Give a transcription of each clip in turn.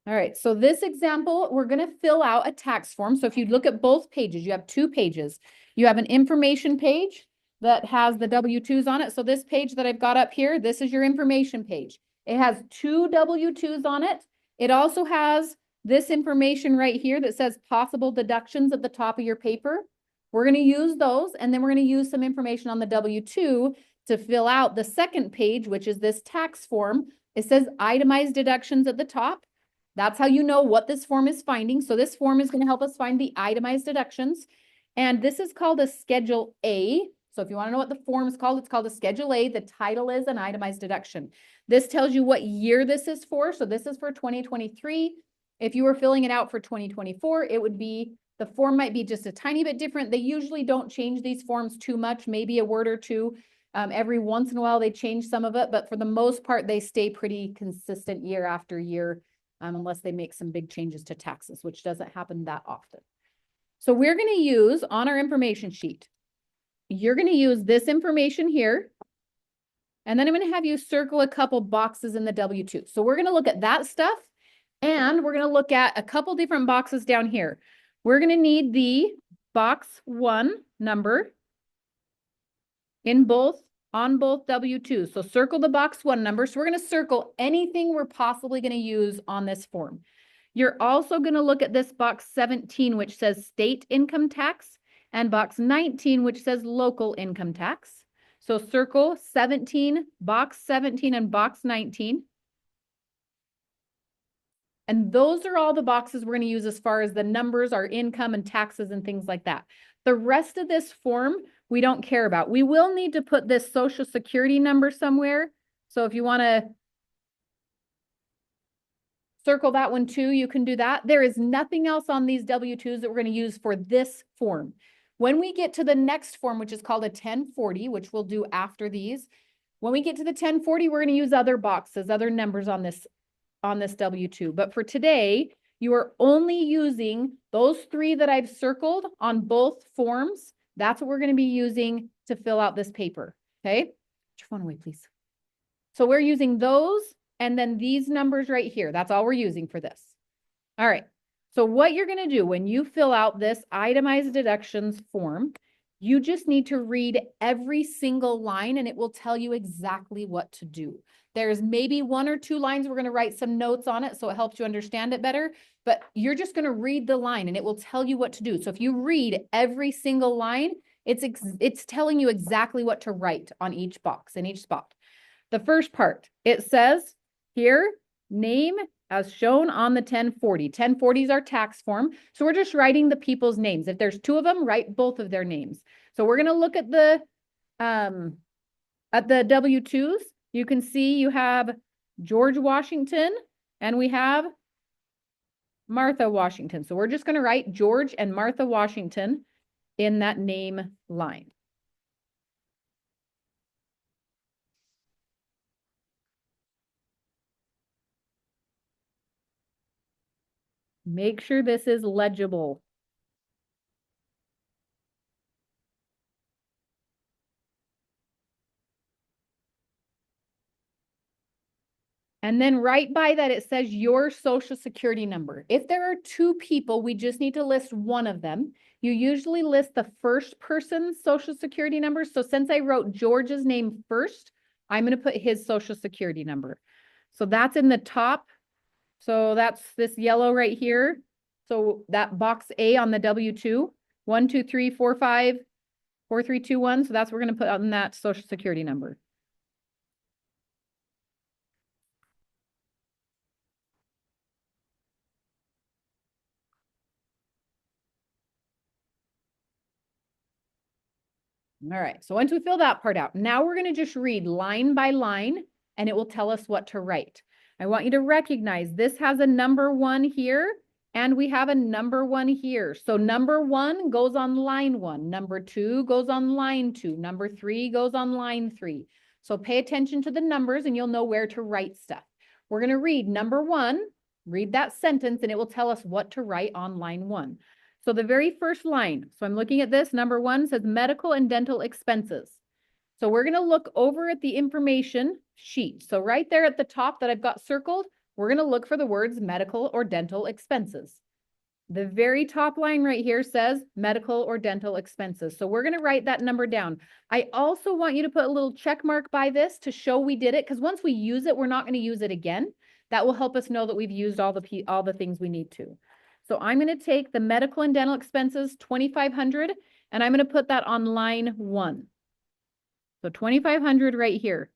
All right, so this example, we're going to fill out a tax form. So if you look at both pages, you have two pages. You have an information page that has the W-2s on it. So this page that I've got up here, this is your information page. It has two W-2s on it. It also has this information right here that says possible deductions at the top of your paper. We're going to use those, and then we're going to use some information on the W-2 to fill out the second page, which is this tax form. It says itemized deductions at the top. That's how you know what this form is finding. So this form is going to help us find the itemized deductions. And this is called a Schedule A. So if you want to know what the form is called, it's called a Schedule A. The title is an itemized deduction. This tells you what year this is for. So this is for 2023. If you were filling it out for 2024, it would be, the form might be just a tiny bit different. They usually don't change these forms too much, maybe a word or two. Every once in a while, they change some of it, but for the most part, they stay pretty consistent year after year. Unless they make some big changes to taxes, which doesn't happen that often. So we're going to use on our information sheet, you're going to use this information here. And then I'm going to have you circle a couple boxes in the W-2. So we're going to look at that stuff. And we're going to look at a couple different boxes down here. We're going to need the box 1 number on both W-2s. So circle the box 1 number. So we're going to circle anything we're possibly going to use on this form. You're also going to look at this box 17, which says state income tax, and box 19, which says local income tax. So circle 17, box 17, and box 19. And those are all the boxes we're going to use as far as the numbers, our income and taxes and things like that. The rest of this form, we don't care about. We will need to put this Social Security number somewhere. So if you want to circle that one too, you can do that. There is nothing else on these W-2s that we're going to use for this form. When we get to the next form, which is called a 1040, which we'll do after these, when we get to the 1040, we're going to use other boxes, other numbers on this W-2. But for today, you are only using those 3 that I've circled on both forms. That's what we're going to be using to fill out this paper. Okay? Put your phone away, please. So we're using those and then these numbers right here. That's all we're using for this. All right. So what you're going to do when you fill out this itemized deductions form, you just need to read every single line and it will tell you exactly what to do. There's maybe 1 or 2 lines we're going to write some notes on it so it helps you understand it better, but you're just going to read the line and it will tell you what to do. So if you read every single line, it's telling you exactly what to write on each box, in each spot. The first part, it says here, name as shown on the 1040. 1040 is our tax form. So we're just writing the people's names. If there's 2 of them, write both of their names. So we're going to look at the W-2s. You can see you have George Washington and we have Martha Washington. So we're just going to write George and Martha Washington in that name line. Make sure this is legible. And then right by that, it says your Social Security number. If there are 2 people, we just need to list one of them. You usually list the first person's Social Security number. So since I wrote George's name first, I'm going to put his Social Security number. So that's in the top. So that's this yellow right here. So that box A on the W-2, 1, 2, 3, 4, 5, 4, 3, 2, 1. So that's what we're going to put on that Social Security number. All right, so once we fill that part out, now we're going to just read line by line and it will tell us what to write. I want you to recognize this has a number 1 here and we have a number 1 here. So number 1 goes on line 1, number 2 goes on line 2, number 3 goes on line 3. So pay attention to the numbers and you'll know where to write stuff. We're going to read number 1, read that sentence and it will tell us what to write on line 1. So the very first line, so I'm looking at this, number 1 says medical and dental expenses. So we're going to look over at the information sheet. So right there at the top that I've got circled, we're going to look for the words medical or dental expenses. The very top line right here says medical or dental expenses. So we're going to write that number down. I also want you to put a little check mark by this to show we did it, because once we use it, we're not going to use it again. That will help us know that we've used all the things we need to. So I'm going to take the medical and dental expenses, 2,500, and I'm going to put that on line 1. So 2,500 right here.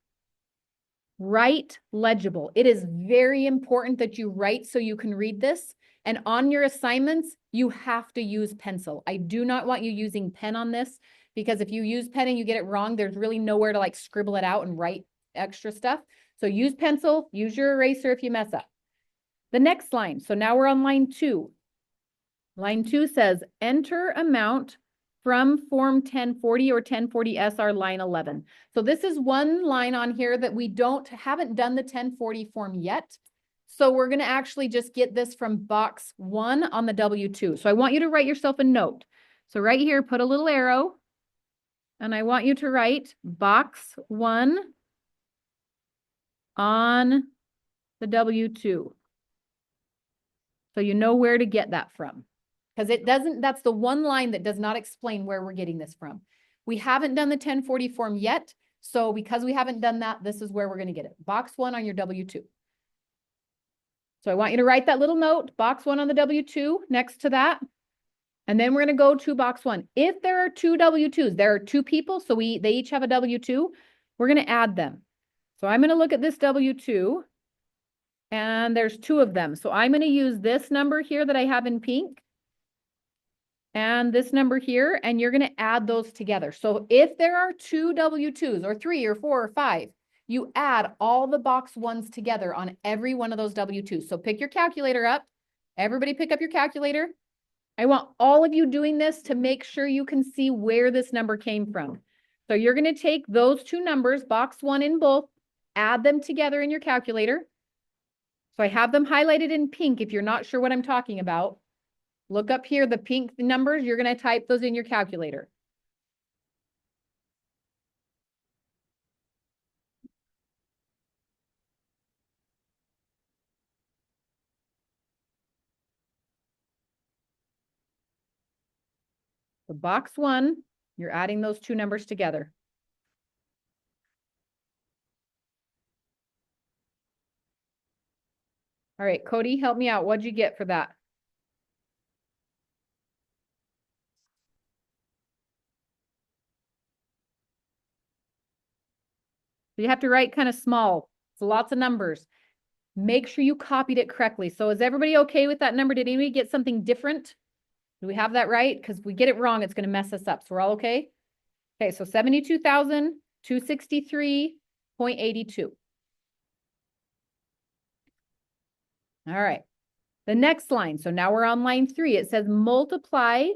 Write legible. It is very important that you write so you can read this. And on your assignments, you have to use pencil. I do not want you using pen on this, because if you use pen and you get it wrong, there's really nowhere to like scribble it out and write extra stuff. So use pencil, use your eraser if you mess up. The next line. So now we're on line 2. Line 2 says enter amount from Form 1040 or 1040 SR line 11. So this is one line on here that we haven't done the 1040 form yet. So we're going to actually just get this from box 1 on the W2. So I want you to write yourself a note. So right here, put a little arrow, and I want you to write box 1 on the W2. So you know where to get that from. Because that's the one line that does not explain where we're getting this from. We haven't done the 1040 form yet. So because we haven't done that, this is where we're going to get it. Box 1 on your W2. So I want you to write that little note, box 1 on the W2 next to that. And then we're going to go to box 1. If there are 2 W2s, there are 2 people, so they each have a W2, we're going to add them. So I'm going to look at this W2, and there's 2 of them. So I'm going to use this number here that I have in pink and this number here, and you're going to add those together. So if there are 2 W2s or 3 or 4 or 5, you add all the box 1s together on every one of those W2s. So pick your calculator up. Everybody pick up your calculator. I want all of you doing this to make sure you can see where this number came from. So you're going to take those 2 numbers, box 1 in both, add them together in your calculator. So I have them highlighted in pink if you're not sure what I'm talking about. Look up here, the pink numbers, you're going to type those in your calculator. So box 1, you're adding those 2 numbers together. All right, Cody, help me out. What'd you get for that? So you have to write kind of small. It's lots of numbers. Make sure you copied it correctly. So is everybody okay with that number? Did anybody get something different? Do we have that right? Because if we get it wrong, it's going to mess us up. So we're all okay? Okay, so 72,263.82. All right. The next line. So now we're on line 3. It says multiply.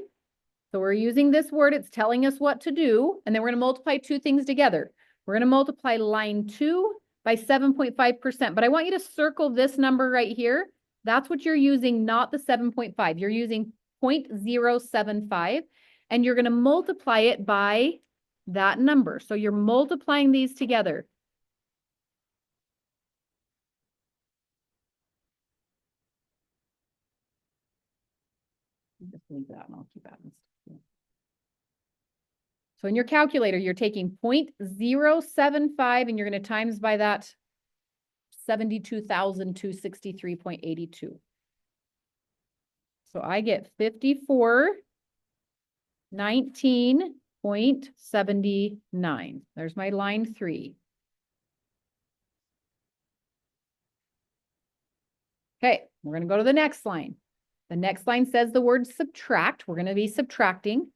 So we're using this word. It's telling us what to do. And then we're going to multiply 2 things together. We're going to multiply line 2 by 7.5%. But I want you to circle this number right here. That's what you're using, not the 7.5. You're using 0.075. And you're going to multiply it by that number. So you're multiplying these together. Just leave that and I'll keep adding stuff. So in your calculator, you're taking 0.075 and you're going to times by that 72,263.82. So I get 5419.79. There's my line 3. Okay, we're going to go to the next line. The next line says the word subtract. We're going to be subtracting.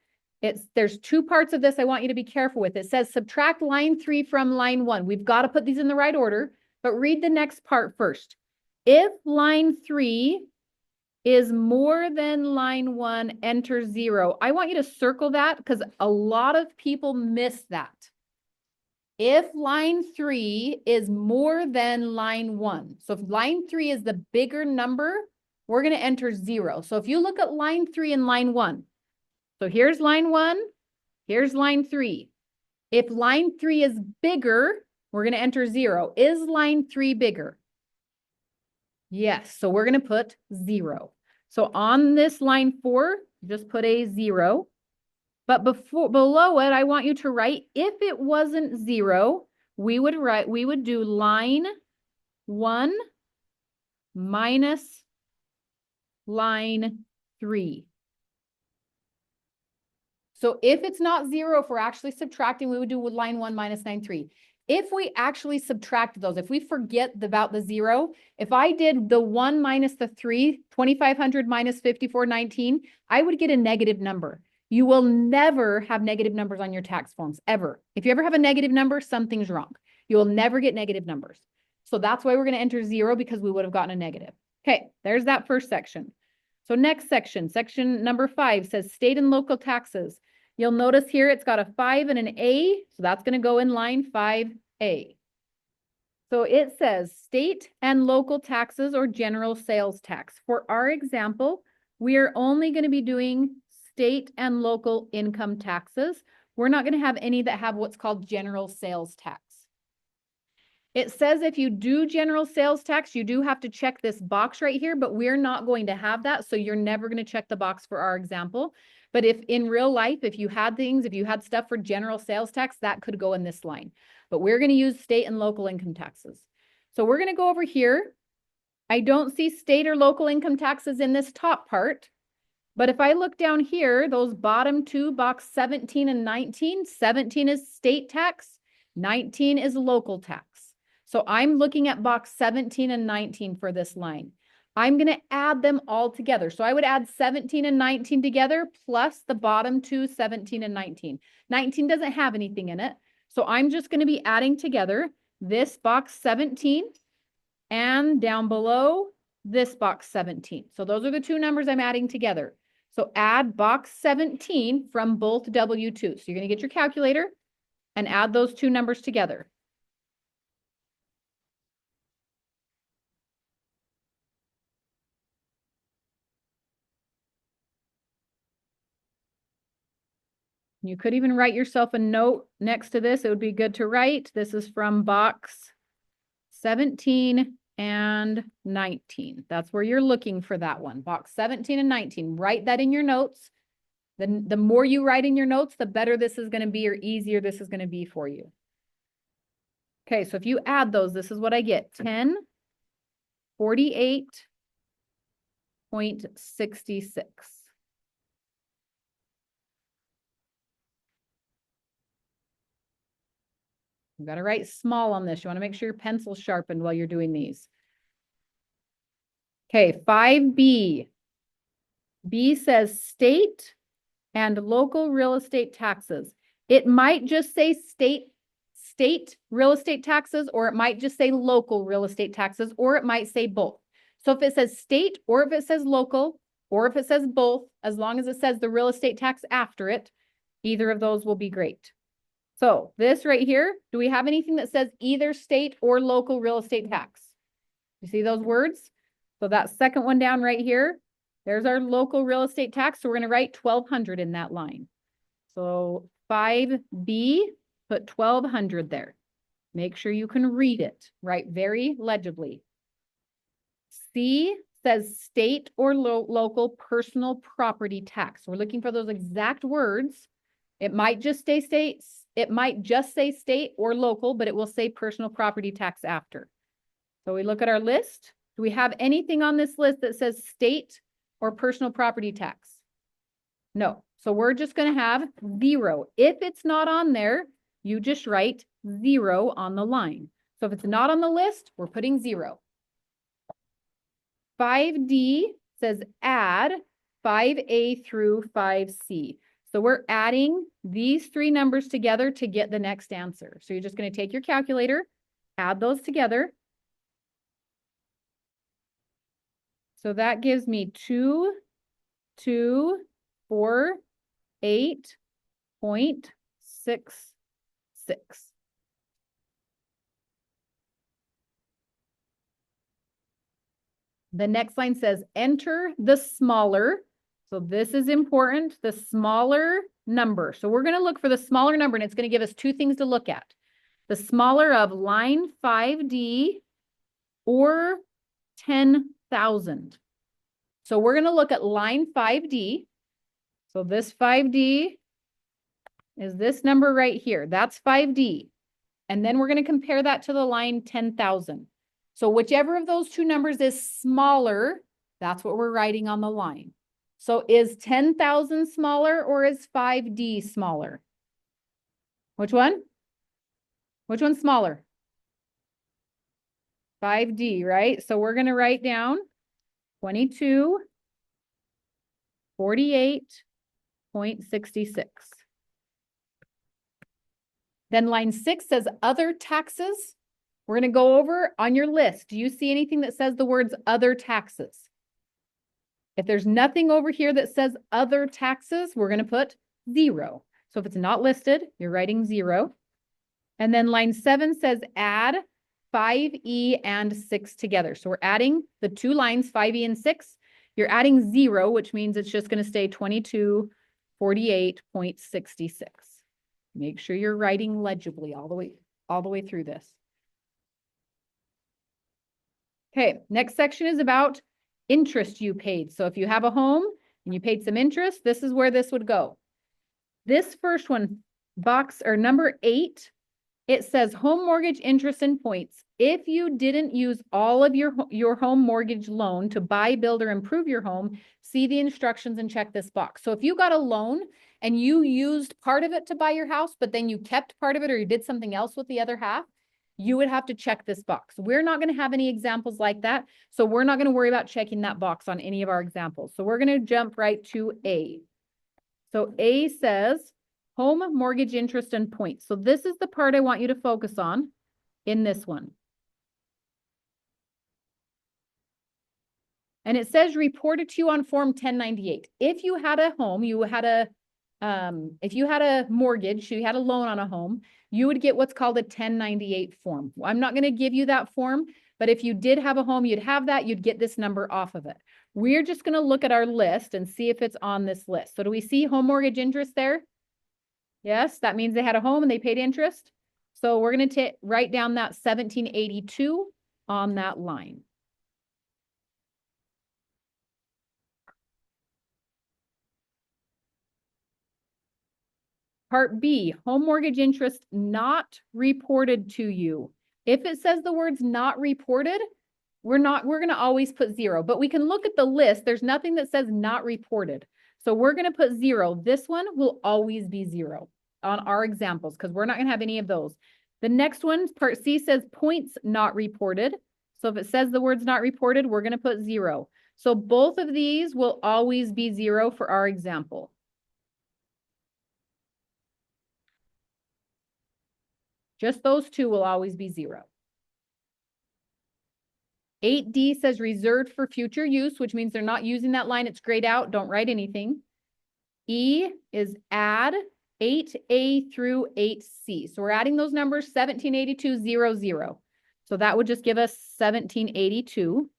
There's 2 parts of this I want you to be careful with. It says subtract line 3 from line 1. We've got to put these in the right order, but read the next part first. If line 3 is more than line 1, enter 0. I want you to circle that because a lot of people miss that. If line 3 is more than line 1, so if line 3 is the bigger number, we're going to enter 0. So if you look at line 3 and line 1, so here's line 1, here's line 3. If line 3 is bigger, we're going to enter 0. Is line 3 bigger? Yes, so we're going to put 0. So on this line 4, just put a 0. But below it, I want you to write, if it wasn't 0, we would do line 1 minus line 3. So if it's not 0, if we're actually subtracting, we would do line 1 minus line 3. If we actually subtract those, if we forget about the 0, if I did the 1 minus the 3, 2,500 minus 5,419, I would get a negative number. You will never have negative numbers on your tax forms, ever. If you ever have a negative number, something's wrong. You will never get negative numbers. So that's why we're going to enter 0, because we would have gotten a negative. Okay, there's that first section. So next section, section number 5 says state and local taxes. You'll notice here it's got a 5 and an A, so that's going to go in line 5A. So it says state and local taxes or general sales tax. For our example, we are only going to be doing state and local income taxes. We're not going to have any that have what's called general sales tax. It says if you do general sales tax, you do have to check this box right here, but we're not going to have that. So you're never going to check the box for our example. But if in real life, if you had stuff for general sales tax, that could go in this line. But we're going to use state and local income taxes. So we're going to go over here. I don't see state or local income taxes in this top part. But if I look down here, those bottom two, box 17 and 19, 17 is state tax, 19 is local tax. So I'm looking at box 17 and 19 for this line. I'm going to add them all together. So I would add 17 and 19 together plus the bottom two, 17 and 19. 19 doesn't have anything in it. So I'm just going to be adding together this box 17 and down below this box 17. So those are the two numbers I'm adding together. So add box 17 from both W2. So you're going to get your calculator and add those two numbers together. You could even write yourself a note next to this. It would be good to write. This is from box 17 and 19. That's where you're looking for that one. Box 17 and 19. Write that in your notes. Then the more you write in your notes, the better this is going to be or easier this is going to be for you. Okay, so if you add those, this is what I get. 1048.66. You got to write small on this. You want to make sure your pencil's sharpened while you're doing these. Okay, 5B. B says state and local real estate taxes. It might just say state real estate taxes, or it might just say local real estate taxes, or it might say both. So if it says state, or if it says local, or if it says both, as long as it says the real estate tax after it, either of those will be great. So this right here, do we have anything that says either state or local real estate tax? You see those words? So that second one down right here, there's our local real estate tax. So we're going to write 1,200 in that line. So 5B, put 1,200 there. Make sure you can read it, write very legibly. C says state or local personal property tax. We're looking for those exact words. It might just say state, or local, but it will say personal property tax after. So we look at our list. Do we have anything on this list that says state or personal property tax? No. So we're just going to have 0. If it's not on there, you just write 0 on the line. So if it's not on the list, we're putting 0. 5D says add 5A through 5C. So we're adding these three numbers together to get the next answer. So you're just going to take your calculator, add those together. So that gives me 2248.66. The next line says enter the smaller. So this is important, the smaller number. So we're going to look for the smaller number, and it's going to give us two things to look at. The smaller of line 5D or 10,000. So we're going to look at line 5D. So this 5D is this number right here. That's 5D. And then we're going to compare that to the line 10,000. So whichever of those two numbers is smaller, that's what we're writing on the line. So is 10,000 smaller or is 5D smaller? Which one? Which one's smaller? 5D, right? So we're going to write down 2248.66. Then line 6 says other taxes. We're going to go over on your list. Do you see anything that says the words other taxes? If there's nothing over here that says other taxes, we're going to put 0. So if it's not listed, you're writing 0. And then line 7 says add 5E and 6 together. So we're adding the two lines, 5E and 6. You're adding 0, which means it's just going to stay 2248.66. Make sure you're writing legibly all the way through this. Okay, next section is about interest you paid. So if you have a home and you paid some interest, this is where this would go. This first one, box or number 8, it says home mortgage interest and points. If you didn't use all of your home mortgage loan to buy, build, or improve your home, see the instructions and check this box. So if you got a loan and you used part of it to buy your house, but then you kept part of it or you did something else with the other half, you would have to check this box. We're not going to have any examples like that. So we're not going to worry about checking that box on any of our examples. So we're going to jump right to A. So A says home mortgage interest and points. So this is the part I want you to focus on in this one. And it says reported to you on Form 1098. If you had a home, if you had a mortgage, you had a loan on a home, you would get what's called a 1098 form. I'm not going to give you that form, but if you did have a home, you'd have that, you'd get this number off of it. We're just going to look at our list and see if it's on this list. So do we see home mortgage interest there? Yes, that means they had a home and they paid interest. So we're going to write down that 1782 on that line. Part B, home mortgage interest not reported to you. If it says the words not reported, we're going to always put 0, but we can look at the list. There's nothing that says not reported. So we're going to put 0. This one will always be 0 on our examples because we're not going to have any of those. The next one, part C, says points not reported. So if it says the words not reported, we're going to put 0. So both of these will always be 0 for our example. Just those two will always be 0. 8D says reserved for future use, which means they're not using that line. It's grayed out. Don't write anything. E is add 8A through 8C. So we're adding those numbers 1782.00. So that would just give us 1782.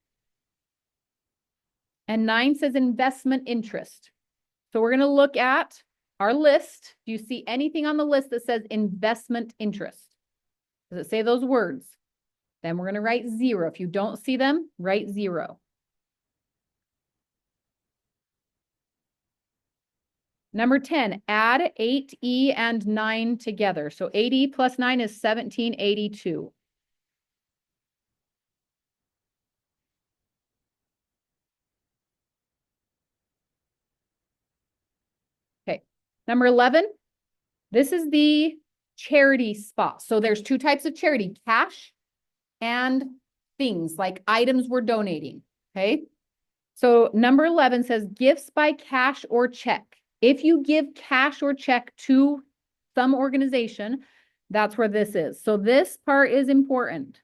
And 9 says investment interest. So we're going to look at our list. Do you see anything on the list that says investment interest? Does it say those words? Then we're going to write 0. If you don't see them, write 0. Number 10, add 8E and 9 together. So 8E plus 9 is 1782. Okay, number 11, this is the charity spot. So there's two types of charity, cash and things like items we're donating, okay? So number 11 says gifts by cash or check. If you give cash or check to some organization, that's where this is. So this part is important.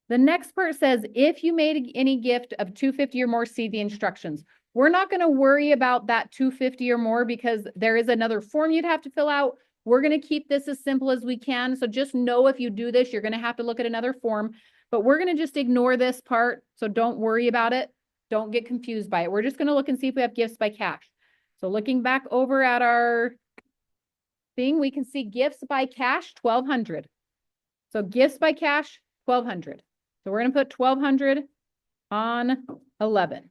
The next part says if you made any gift of $250 or more, see the instructions. We're not going to worry about that $250 or more because there is another form you'd have to fill out. We're going to keep this as simple as we can. So just know if you do this, you're going to have to look at another form, but we're going to just ignore this part. So don't worry about it. Don't get confused by it. We're just going to look and see if we have gifts by cash. So looking back over at our thing, we can see gifts by cash, 1,200. So gifts by cash, 1,200. So we're going to put 1,200 on 11.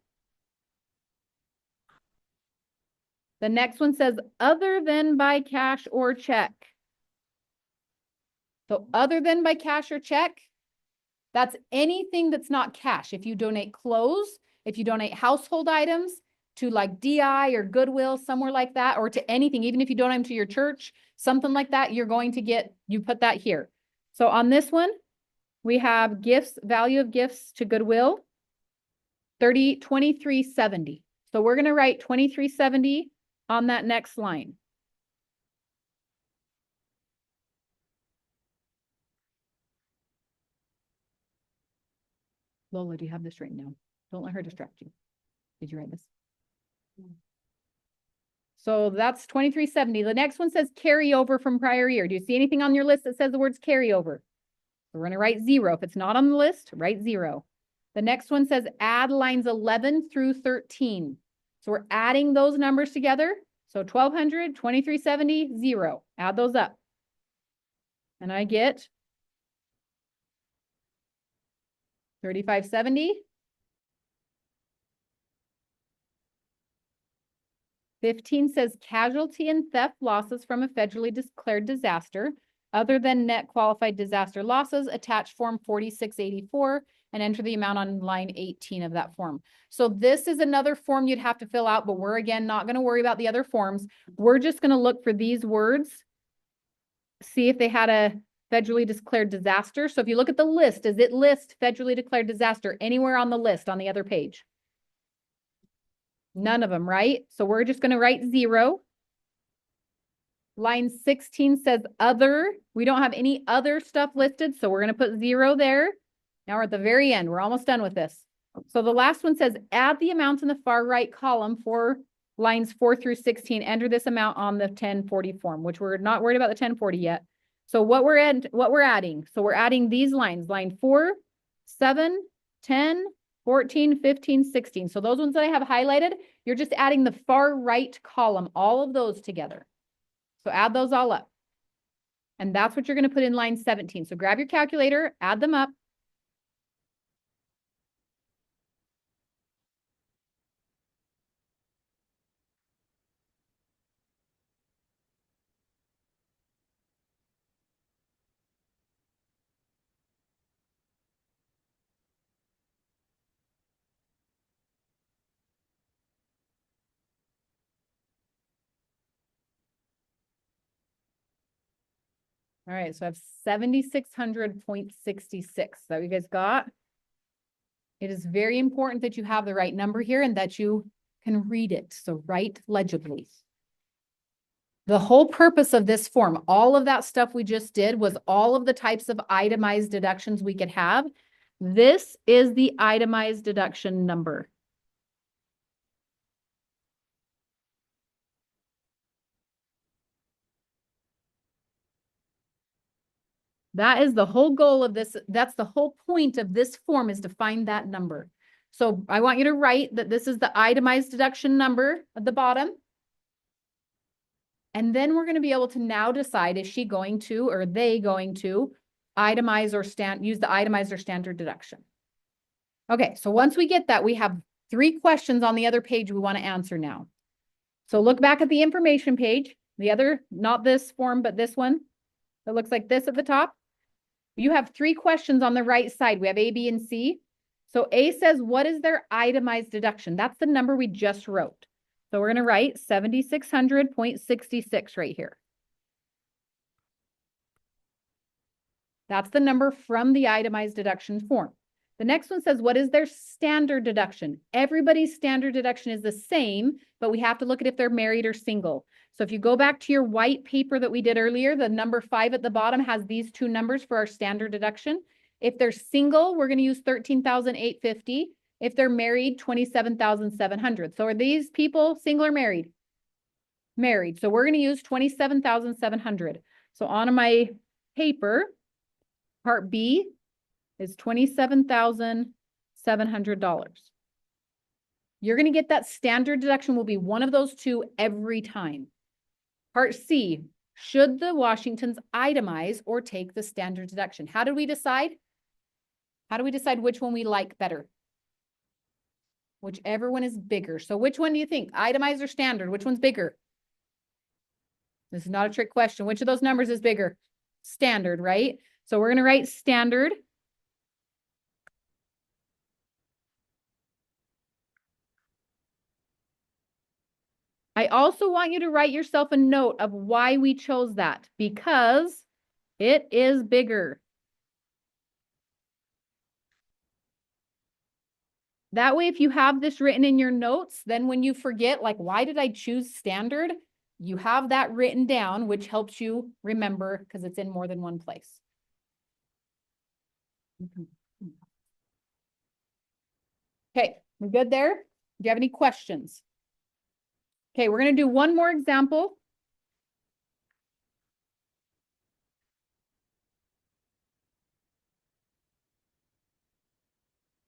The next one says other than by cash or check. So other than by cash or check, that's anything that's not cash. If you donate clothes, if you donate household items to like DI or Goodwill, somewhere like that, or to anything, even if you donate them to your church, something like that, you're going to get, you put that here. So on this one, we have gifts, value of gifts to Goodwill, 2370. So we're going to write 2370 on that next line. Lola, do you have this written down? Don't let her distract you. Did you write this? So that's 2370. The next one says carryover from prior year. Do you see anything on your list that says the words carryover? We're going to write 0. If it's not on the list, write 0. The next one says add lines 11 through 13. So we're adding those numbers together. So 1200, 2370, 0. Add those up. And I get 3570. 15 says casualty and theft losses from a federally declared disaster. Other than net qualified disaster losses, attach form 4684 and enter the amount on line 18 of that form. So this is another form you'd have to fill out, but we're again not going to worry about the other forms. We're just going to look for these words, see if they had a federally declared disaster. So if you look at the list, does it list federally declared disaster anywhere on the list on the other page? None of them, right? So we're just going to write 0. Line 16 says other. We don't have any other stuff listed, so we're going to put 0 there. Now we're at the very end. We're almost done with this. So the last one says add the amount in the far right column for lines 4 through 16. Enter this amount on the 1040 form, which we're not worried about the 1040 yet. So what we're adding. So we're adding these lines, line 4, 7, 10, 14, 15, 16. So those ones that I have highlighted, you're just adding the far right column, all of those together. So add those all up. And that's what you're going to put in line 17. So grab your calculator, add them up. All right, so I have 7,600.66. That you guys got? It is very important that you have the right number here and that you can read it. So write legibly. The whole purpose of this form, all of that stuff we just did was all of the types of itemized deductions we could have. This is the itemized deduction number. That is the whole goal of this. That's the whole point of this form, is to find that number. So I want you to write that this is the itemized deduction number at the bottom. And then we're going to be able to now decide, is she going to, or are they going to itemize or use the itemized or standard deduction? Okay, so once we get that, we have 3 questions on the other page we want to answer now. So look back at the information page, the other, not this form, but this one. It looks like this at the top. You have 3 questions on the right side. We have A, B, and C. So A says, what is their itemized deduction? That's the number we just wrote. So we're going to write 7,600.66 right here. That's the number from the itemized deduction form. The next one says, what is their standard deduction? Everybody's standard deduction is the same, but we have to look at if they're married or single. So if you go back to your white paper that we did earlier, the number 5 at the bottom has these 2 numbers for our standard deduction. If they're single, we're going to use 13,850. If they're married, 27,700. So are these people single or married? Married. So we're going to use 27,700. So on my paper, part B is $27,700. You're going to get that standard deduction will be one of those 2 every time. Part C, should the Washingtons itemize or take the standard deduction? How do we decide? How do we decide which one we like better? whichever one is bigger. So which one do you think? Itemized or standard? Which one's bigger? This is not a trick question. Which of those numbers is bigger? Standard, right? So we're going to write standard. I also want you to write yourself a note of why we chose that, because it is bigger. That way, if you have this written in your notes, then when you forget, like, why did I choose standard? You have that written down, which helps you remember because it's in more than one place. Okay, we good there? Do you have any questions? Okay, we're going to do one more example.